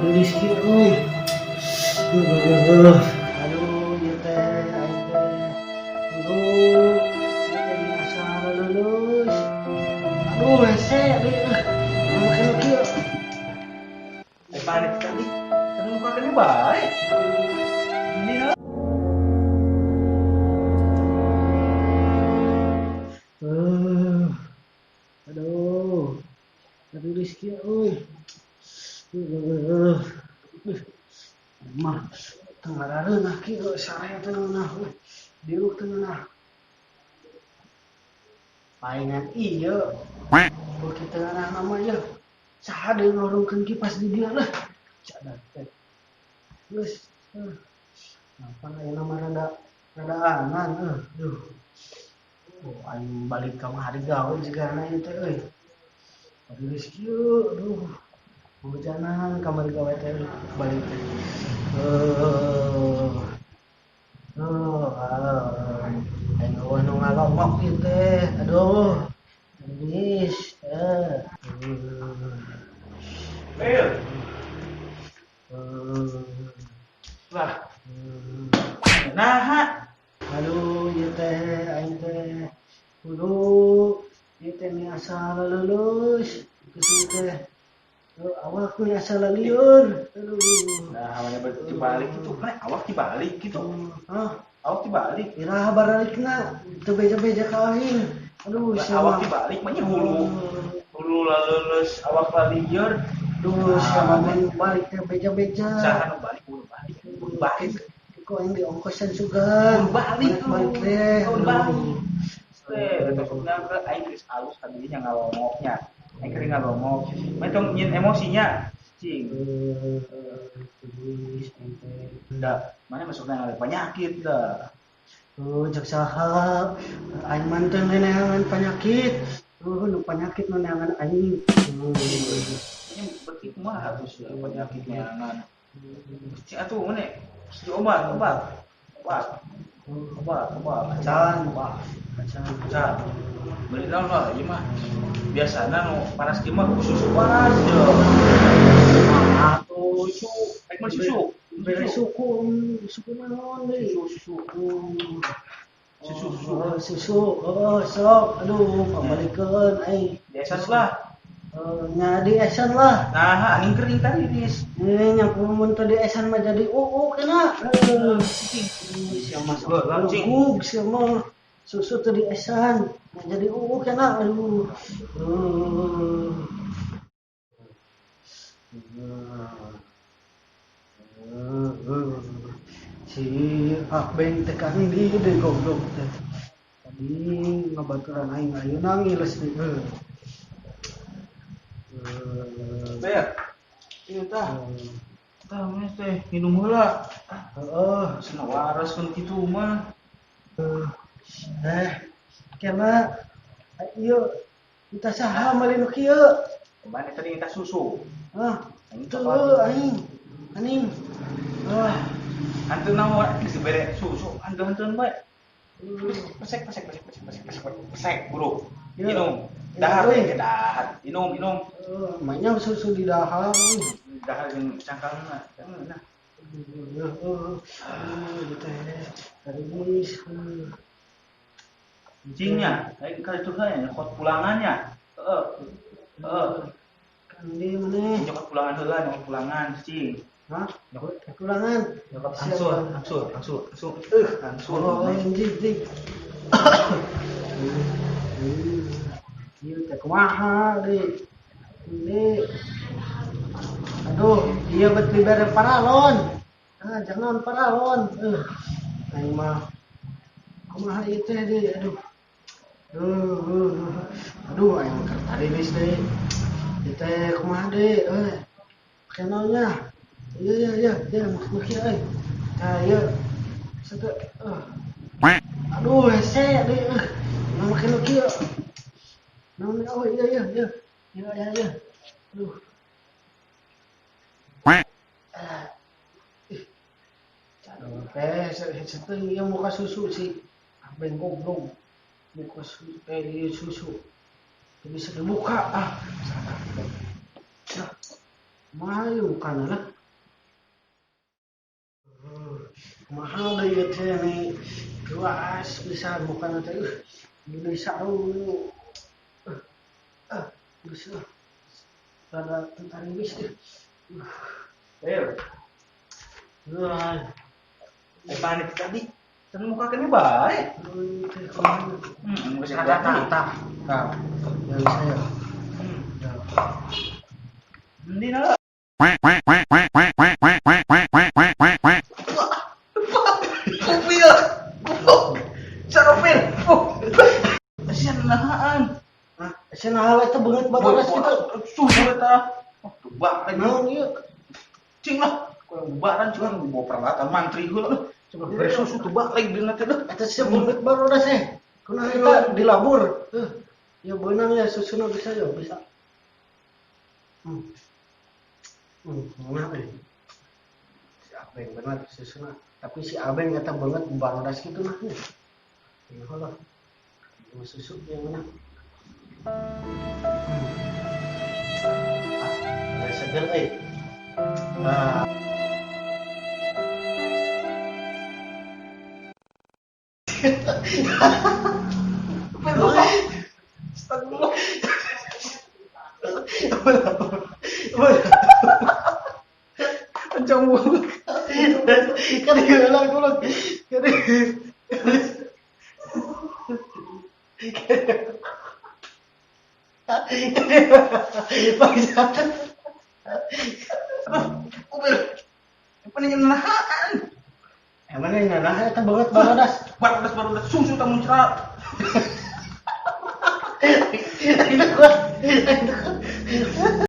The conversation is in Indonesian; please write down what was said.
Rizky, euy. Aduh, ieu teh aing teh. Aduh, ieu teh biasa lulus. Aduh, hese deui. Makin kieu. Balik tadi, terus kakaknya baik. Ini lah. Eh, aduh. Aduh Rizky, euy. Mah, tengah rareuh kieu saya teh nah. Diuk teh nah. Palingan ieu. Beuki teu ngarah nama ieu. Saha deui ngorongkeun kipas di dieu lah. Cadat teh. Geus. Napa aya nama rada anan Duh. Oh, aing balik ka mah hari gawe jigana ieu teh euy. Aduh Rizky, aduh. Hujanan kamar gawe teh balik teh. Aing eueuh nu ngalongok ieu teh. Aduh. Geus. Ayo. Lah. Nah, Aduh, ieu teh aing teh kudu ieu teh asa lulus. Geus teh. Awak nih asa lieur. Aduh. nah awalnya dibalik gitu, kan awak dibalik gitu. Hah? Awak dibalik. Iraha baralikna teu beja-beja ka aing. Aduh, Lah, sia awak mah. dibalik mah nya hulu lulus awak lalieur. Duh, sia mah balik teh beja-beja. Saha nu balik buru balik. Kok yang diongkosan sugan. Buru balik Balik teh. buru balik. Maksudnya ke aing geus alus tadinya ngalongoknya. Aing keur ngalongok. Mah tong nyin emosinya. Cing. Ndak, mana masuknya ada penyakit dah. Oh, cek saha. Aing manten neneangan penyakit. Nu penyakit neneangan aing. Ini berarti kumaha atuh penyakit neangan. Cing atuh mana? Si obat. Acan. Beli naon lah, ieu mah. Biasana nu panas kieu mah susu panas ya. Atuh susu, aing mah susu. Bere suku naon deui? Susu. Oh, sok. Aduh, pabalikeun aing. Biasa lah. Nya di esan lah. Nah, angin kering tadi dis. Nya mun teu di esan mah jadi kena. Sia mah gug sia mah. Susu teu di esan, mah jadi kena. Aduh. Si Akbeng tekan di gede goblok teh. Tadi ngabaturan aing ayeuna ngiles deui. Ber. Ieu tah. Tah mah teh minum heula. Heeh, Cenah waraskeun kitu mah. Kena ieu kita saha meuli nu kieu? Kemana tadi kita susu? Hah, Aing teu coklat. aning. Hantu naon geus bere susu, hantu-hantuan bae. Pesek, buru. Ya. Minum. Ya, Dahar euy. we dahar. Minum. Mainnya susu di dahar. Dahar jeung cangkangna. Nah. Cingnya, kayak kali itu kan kot pulangannya. Kan di mana? Nyokot pulangan heula, nyokot pulangan cing. Hah? Kekurangan. Nyokot angsur. Oh, anjing. Ieu teh kumaha deui? Ini. Aduh, ieu bet dibere paralon. Jangan paralon. Aing mah kumaha ieu teh deui? Aduh, aing keur tadinis deui. Ieu teh kumaha deui? Kenalnya. Iya, maksudnya kieu euy. Tah ieu. Satu. Aduh, hese deui. Mama kieu kieu. Naon oh iya. Ya. Aduh. Aduh, satu yang muka susu sih. Abeng goblok. Buka susu. Bisa dibuka. Nah, mayu kan lah. mahal deh ya teh nih luas bisa bukan teh Indonesia dulu bisa ada tentara Inggris deh wah panik tadi kan muka kene baik masih ada tak yang saya Hindi na Kupil Sarapin Asian nahaan senahal itu banget batas kita Sudah ta Bak nah iya Cing lah Kau baran cuma bawa peralatan mantri gue lah Coba bersusu tuh bak lagi di nanti lah itu sih banget baru dah sih karena kita di labur ya benang ya susunya bisa ya bisa mana si Abeng benar susunya tapi si Abeng kata banget baru dah gitu nah ya Allah susu yang mana ada seger nah Kencang banget kan hilang dulu jadi Kupil Apa nih nahaan emang ini nah itu banget barodas Baru susu tak muncrat itu